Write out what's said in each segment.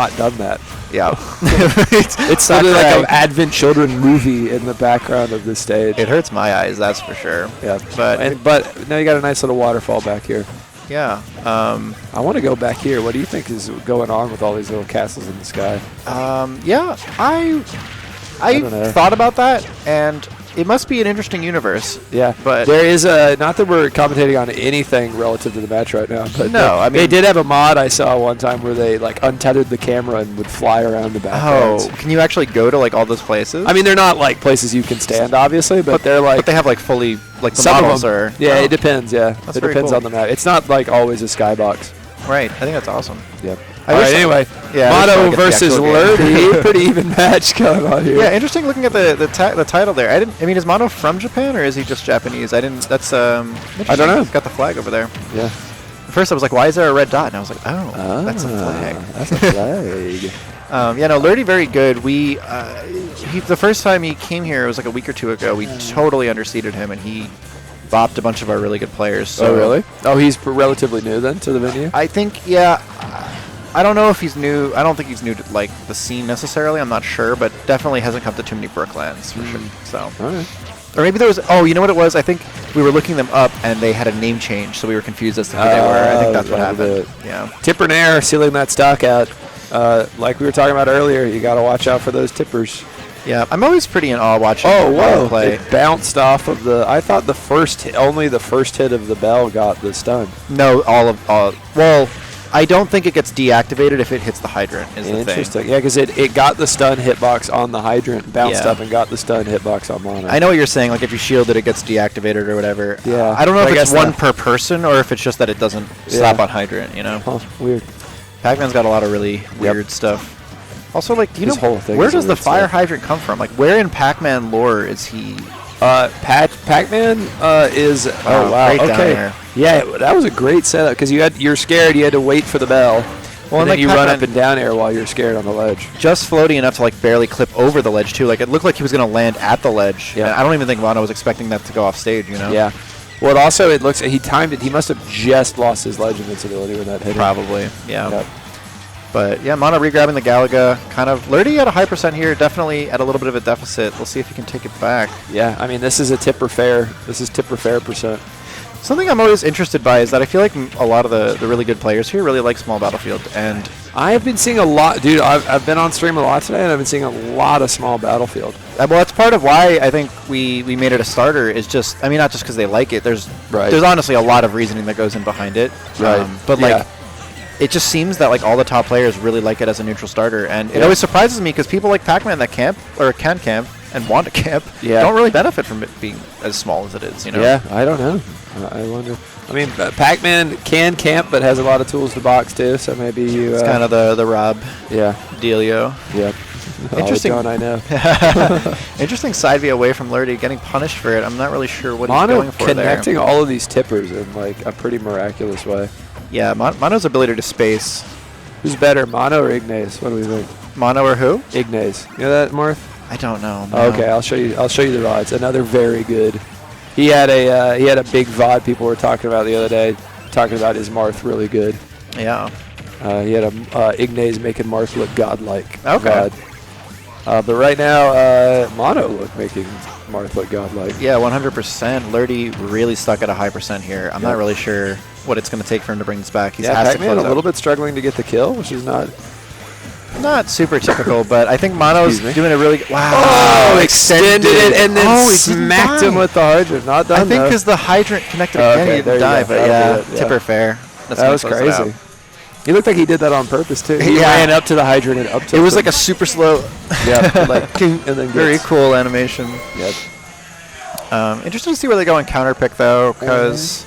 not done that. Yeah. It's something like an Advent Children movie in the background of the stage. It hurts my eyes, that's for sure. Yeah, But but now you got a nice little waterfall back here. yeah. I want to go back here. What do you think is going on with all these little castles in the sky? Yeah, I don't know. thought about that, and it must be an interesting universe. Yeah, But there is a, not that we're commentating on anything relative to the match right now, but No, I they mean- did have a mod I saw one time where they like untethered the camera and would fly around the backgrounds. oh, can you actually go to like all those places? I mean, they're not like places you can stand, obviously, but they're like but they have like fully like the some of models them. are. Yeah, oh, it depends. Yeah, That's it very depends cool. on the map. It's not like always a skybox. Right, I think that's awesome. Yep. I All wish right. I- Anyway, yeah, I wish I Mono could get the versus actual game. Lerty. Pretty even match going on here. Yeah, interesting looking at the title there. I mean, is Mono from Japan or is he just Japanese? I didn't. That's I don't know. He's got the flag over there. Yeah. At first, I was like, "Why is there a red dot?" And I was like, "Oh, that's a flag." That's a flag. Yeah, no, Lerty very good. We the first time he came here, it was like a week or two ago. We totally underseeded him, and he bopped a bunch of our really good players. So Oh, really? Oh, he's relatively new then to the venue? I think, yeah. I don't know if he's new. I don't think he's new to like the scene necessarily. I'm not sure, but definitely hasn't come to too many BrookLANs for sure. So, All right. or maybe there was. Oh, you know what it was? I think we were looking them up, and they had a name change, so we were confused as to who they were. I think that's what that'll do happened. it. Yeah. Tipper Nair sealing that stock out. Like we were talking about earlier, you got to watch out for those tippers. Yeah, I'm always pretty in awe watching Oh, Mono whoa. play. It bounced off of the... I thought the first hit, only the first hit of the bell got the stun. No, well, I don't think it gets deactivated if it hits the hydrant, is the thing. Interesting. Yeah, because it got the stun hitbox on the hydrant, bounced Yeah. up and got the stun hitbox on Mono. I know what you're saying, like if you shield it, it gets deactivated or whatever. Yeah. I don't know But if I it's guess one that- per person or if it's just that it doesn't slap Yeah. on hydrant, you know? Huh, weird. Pac-Man's got a lot of really weird stuff. Also, like, do you His know, whole thing where is a does the weird fire stuff. hydrant come from? Like, where in Pac-Man lore is he? Pac-Man is... Wow, Oh, wow. right down Okay. there. Yeah, that was a great setup because you're scared. You had to wait for the bell. Well, and then like you run Pac-Man- up and down air while you're scared on the ledge. Just floating enough to, like, barely clip over the ledge, too. Like, it looked like he was going to land at the ledge. Yeah. And I don't even think Mono was expecting that to go off stage, you know? Yeah. Well, it looks... He timed it. He must have just lost his ledge invincibility when that hit him. Probably, yeah. Yep. But yeah, Mono re-grabbing the Galaga, kind of. Lerty at a high percent here, definitely at a little bit of a deficit. We'll see if he can take it back. Yeah, I mean, this is a tipper fair. This is tipper fair percent. Something I'm always interested by is that I feel like a lot of the really good players here really like small battlefield, and I have been seeing a lot, dude. I've been on stream a lot today, and I've been seeing a lot of small battlefield. well, that's part of why I think we made it a starter. Is just, I mean, not just because they like it. There's honestly a lot of reasoning that goes in behind it. Right. But Yeah. like, it just seems that like all the top players really like it as a neutral starter, and it Yeah. always surprises me because people like Pac-Man that camp or can camp and want to camp Yeah. don't really benefit from it being as small as it is. You know? Yeah, I don't know. I wonder. I mean, Pac-Man can camp, but has a lot of tools to box too. So maybe you. It's kind of the Rob Yeah. dealio. Yep. Interesting. Oh, don't I know? Interesting side view away from Lerty, getting punished for it. I'm not really sure what he's Mono going for connecting there. all of these tippers in like a pretty miraculous way. Yeah, Mono's ability to space. Who's better, Mono or Ignace? What do we think? Mono or who? Ignace. You know that, Marth? I don't know. No. Okay, I'll show you the VODs. Another very good. He had a big VOD people were talking about the other day, talking about his Marth really good. Yeah. He had a Ignace making Marth look godlike. Okay. VOD. But right now, Mono making Marth look godlike. Yeah, 100%. Lerty really stuck at a high percent here. I'm not really sure what it's going to take for him to bring this back. He's Yeah, has to Pac-Man close a little out. bit struggling to get the kill, which is not. Not super typical, but I think Mono's Excuse me. doing a really wow. Oh, extended it and then Oh, he didn't smacked die. him with the hydrant. Not done. I think though. because the hydrant connected Oh, again, okay, he there didn't you die. go. But That'll yeah, do it, yeah. tipper fair. That's That gonna was close it out. crazy. He looked like he did that on purpose too. He Yeah. ran up to the hydrant and up to It was like a super slow, yeah, like and then very gets- cool animation. Yep. Interesting to see where they go in counter pick though, because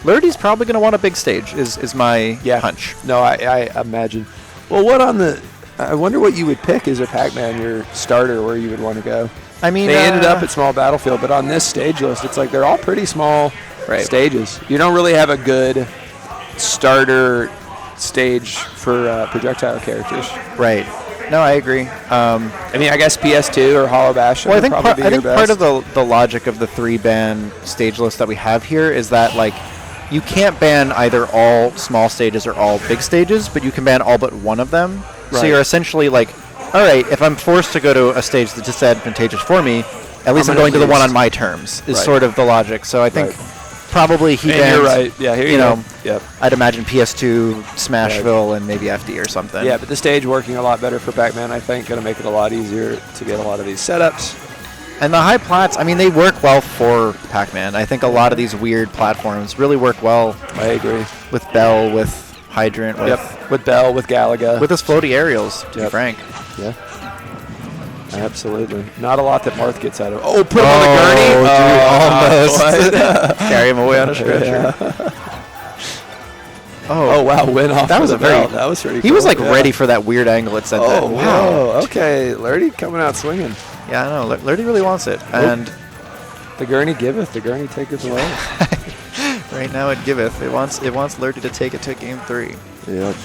Lerty's probably going to want a big stage. Is my hunch. No, I imagine. Well, what on the? I wonder what you would pick as a Pac-Man, your starter, where you would want to go. I mean, They ended up at small battlefield, but on this stage list, it's like they're all pretty small stages. You don't really have a good starter stage for projectile characters. Right. No, I agree. I mean, I guess PS2 or Hollow Bastion. Well, I think would probably be your part best. of the logic of the 3-ban stage list that we have here is that like you can't ban either all small stages or all big stages, but you can ban all but one of them. So you're essentially like, all right, if I'm forced to go to a stage that's disadvantageous for me, at least I'm going to the one on my terms, is sort of the logic. So I think probably he bans, you're right. Yeah, here you know, Yep. I'd imagine PS2, Smashville, and maybe FD or something. Yeah, but the stage working a lot better for Pac-Man, I think, going to make it a lot easier to get a lot of these setups. And the high plats, I mean, they work well for Pac-Man. I think a lot of these weird platforms really work well. I agree. With Bell, with Hydrant, with Bell, with Galaga. With his floaty aerials, to be frank. Yeah. Absolutely. Not a lot that Marth gets out of. Oh, put him on the gurney? Almost. Carry him away on a stretcher. Oh, wow. Went off. That was a very. That was pretty cool. He was like ready for that weird angle it sent. Oh, wow. Okay. Lerty coming out swinging. Yeah, I know. Lerty really wants it. And the gurney giveth, the gurney taketh away. Right now it giveth. It wants Lerty to take it to game 3. Yep.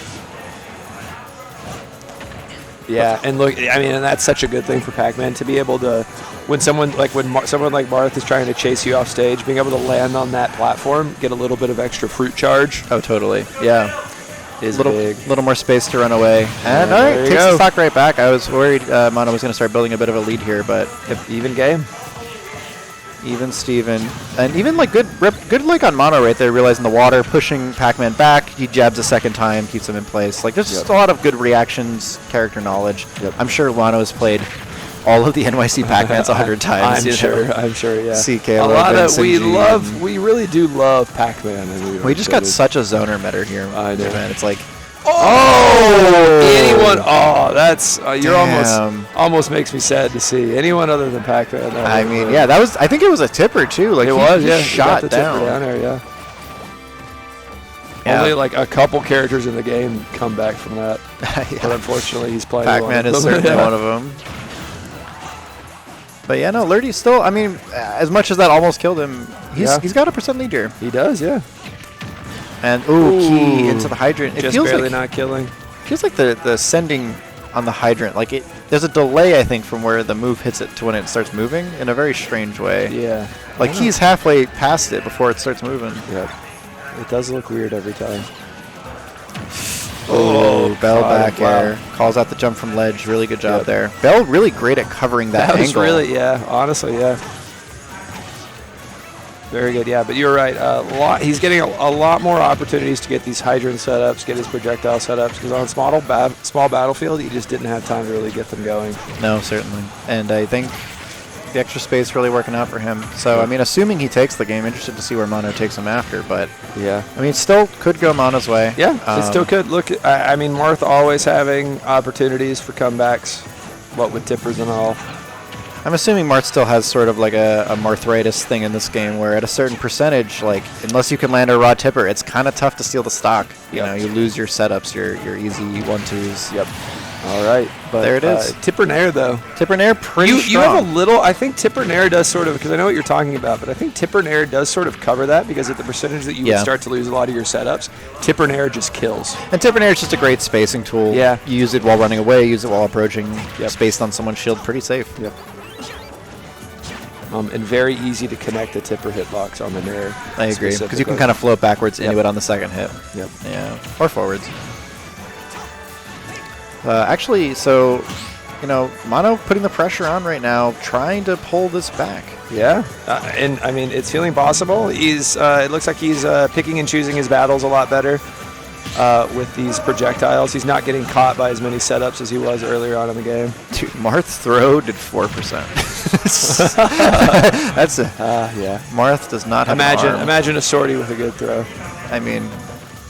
Yeah, and look, I mean, and that's such a good thing for Pac-Man to be able to, when someone like Marth is trying to chase you off stage, being able to land on that platform, get a little bit of extra fruit charge. Oh, totally. Yeah. Is little, big. Little more space to run away. And all right, takes the stock right back. I was worried Mono was going to start building a bit of a lead here, but even game. Even Steven. And even like good like on Mono right there, realizing the water, pushing Pac-Man back. He jabs a second time, keeps him in place. Like there's just a lot of good reactions, character knowledge. I'm sure Mono has played all of the NYC Pac-Mans 100 times. I'm sure, yeah. CK, a lot of we really do love Pac-Man. And we just got such a zoner meta here. I know, man. It's like, anyone? Oh, that's you're almost makes me sad to see anyone other than Pac-Man. I mean, yeah, that was. I think it was a tipper too. Like it was, yeah. Shot the down. Tipper down there, yeah. Only like a couple characters in the game come back from that, but unfortunately, he's playing. Pac-Man is certainly one of them. But yeah, no, Lerty still. I mean, as much as that almost killed him, he's got a % lead here. He does, yeah. And key into the hydrant. It just feels barely like not killing. Feels like the sending on the hydrant, like there's a delay, I think, from where the move hits it to when it starts moving in a very strange way. Yeah. Like he's halfway past it before it starts moving. Yep. It does look weird every time. Oh, Bell back air. Calls out the jump from ledge. Really good job there. Bell really great at covering that angle. Was really, honestly, yeah. Very good, yeah. But you're right. He's getting a lot more opportunities to get these hydrant setups, get his projectile setups, because on small battlefield, he just didn't have time to really get them going. No, certainly. And I think the extra space really working out for him. So, I mean, assuming he takes the game, interested to see where Mono takes him after. But, yeah. I mean, still could go Mono's way. Yeah, it still could. Look, I mean, Marth always having opportunities for comebacks, what with tippers and all. I'm assuming Marth still has sort of like a Marthritis thing in this game where at a certain percentage, like, unless you can land a raw tipper, it's kind of tough to steal the stock. You know, you lose your setups, your easy 1-2s. Yep. All right. But there it is. Tipper Nair, though. Tipper Nair pretty strong. You have a little, I think Tipper Nair does sort of, because I know what you're talking about, but I think Tipper Nair does sort of cover that because at the percentage that you would start to lose a lot of your setups, Tipper Nair just kills. And Tipper Nair is just a great spacing tool. Yeah. You use it while running away, use it while approaching, spaced on someone's shield, pretty safe. Yep. And very easy to connect the tipper hitbox on the Nair. I agree, because you can kind of float backwards into it on the second hit. Yep. Yeah, or forwards. Actually, so, you know, Mono putting the pressure on right now, trying to pull this back. Yeah, and I mean, it's feeling possible. It looks like he's picking and choosing his battles a lot better with these projectiles. He's not getting caught by as many setups as he was earlier on in the game. Dude, Marth's throw did 4%. That's yeah. Marth does not have an arm. Imagine a sortie with a good throw. I mean,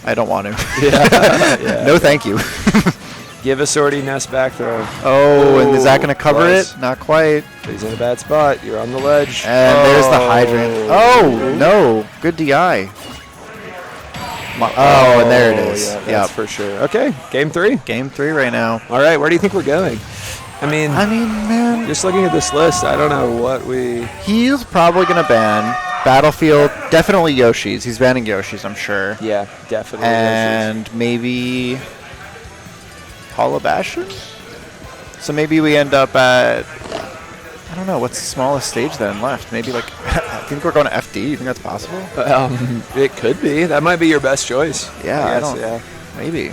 I don't want to. Yeah. No, thank you. Give a sortie nest back throw. Oh, and is that going to cover it? Not quite. He's in a bad spot. You're on the ledge. And there's the hydrant. Oh, no. Good DI. And there it is. Yeah, that's for sure. Okay, game 3. Game 3 right now. All right, where do you think we're going? I mean, man. Just looking at this list, I don't know what we... He's probably going to ban Battlefield, definitely Yoshi's. He's banning Yoshi's, I'm sure. Yeah, definitely and Yoshi's. Maybe Hollow Bastion? So maybe we end up at... I don't know, what's the smallest stage then left? Maybe like... I think we're going to FD. You think that's possible? It could be. That might be your best choice. Yeah, yeah. Maybe.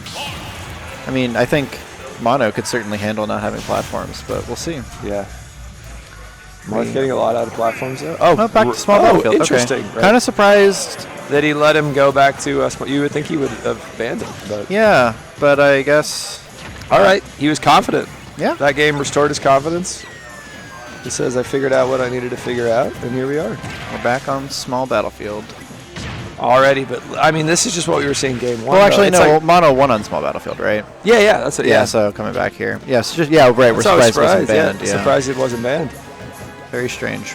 I mean, I think Mono could certainly handle not having platforms, but we'll see. Yeah. Marth getting a lot out of platforms though. Oh, back to small battlefield. Interesting. Okay. Kind of surprised that he let him go back to us. You would think he would have banned him, but yeah, but I guess. All right, he was confident. Yeah. That game restored his confidence. He says, "I figured out what I needed to figure out, and here we are." We're back on small battlefield already, but I mean, this is just what we were seeing game 1. Well, actually, no. Like Mono won on small battlefield, right? Yeah, that's it. Yeah, so coming back here. Yes, just right. We're surprised it wasn't banned. Yeah, surprised it wasn't banned. Very strange.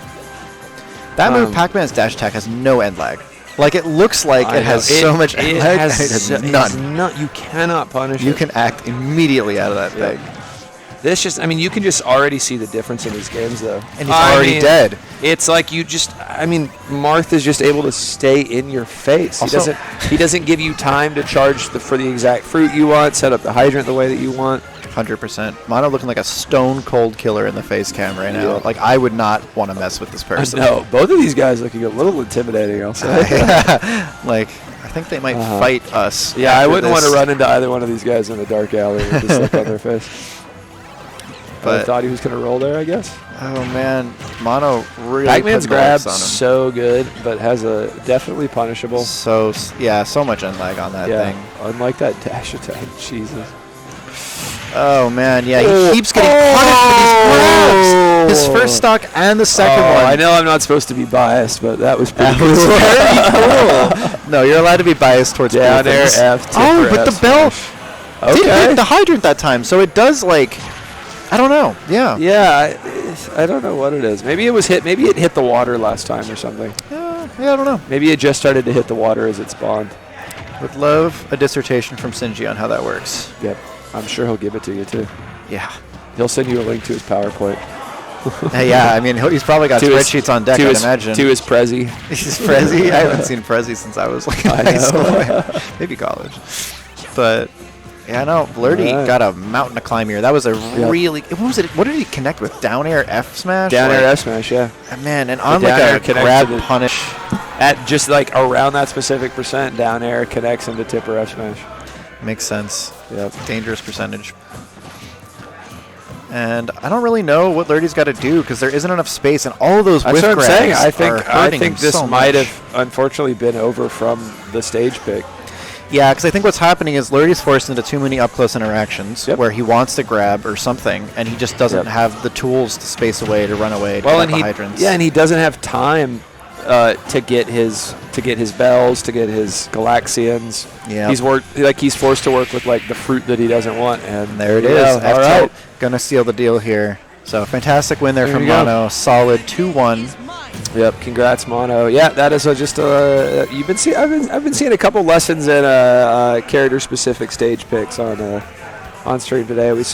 That move, Pac-Man's dash attack, has no end lag. Like, it looks like it has so much end lag. It has none. You cannot punish it. You can act immediately out of that thing. This just, I mean, you can just already see the difference in his games, though. And he's already dead. It's like you just, I mean, Marth is just able to stay in your face. Also, he doesn't give you time to charge for the exact fruit you want, set up the hydrant the way that you want. 100%. Mono looking like a stone cold killer in the face cam right now. Like, I would not want to mess with this person. No, both of these guys looking a little intimidating, I'll say. Like, I think they might fight us. Yeah, I wouldn't want to run into either one of these guys in a dark alley with this look on their face. But I thought he was going to roll there, I guess. Oh, man. Mono really Pac-Man's grab's on him. so good, but has a definitely punishable. So much end lag on that thing. Unlike that dash attack. Jesus. Oh, man. Yeah, he keeps getting punished for these grabs. His first stock and the second one. I know I'm not supposed to be biased, but that was pretty very cool. No, you're allowed to be biased towards down air F. Oh, but the bell did hit the hydrant that time, so it does, like, I don't know. Yeah. Yeah, I don't know what it is. Maybe it was hit. Maybe it hit the water last time or something. Yeah, I don't know. Maybe it just started to hit the water as it spawned. Would love a dissertation from Sinji on how that works. Yep. I'm sure he'll give it to you, too. Yeah. He'll send you a link to his PowerPoint. Yeah, I mean, he's probably got spreadsheets on deck, I'd imagine. To his Prezi. His Prezi? I haven't seen Prezi since I was like in high school. Maybe college. But, yeah, no, Lerty got a mountain to climb here. That was a really... What was it? What did he connect with? Down air F smash? Down air F smash, yeah. Man, and on like a grab punish. At just like around that specific percent, down air connects into tipper F smash. Makes sense. Yep. Dangerous percentage. And I don't really know what Lerty's got to do because there isn't enough space, and all of those whiff grabs I think this so might have unfortunately been over from the stage pick. Yeah, because I think what's happening is Lerty's forced into too many up-close interactions where he wants to grab or something, and he just doesn't have the tools to space away, to run away, to get the hydrants. Yeah, and he doesn't have time to get his bells, to get his Galaxians. Yeah, he's forced to work with like the fruit that he doesn't want, and there it is. All right, gonna seal the deal here. So fantastic win there from Mono. Solid 2-1. Yep, congrats Mono. Yeah, that is just you've been seeing. I've been seeing a couple lessons in character specific stage picks on stream today. We saw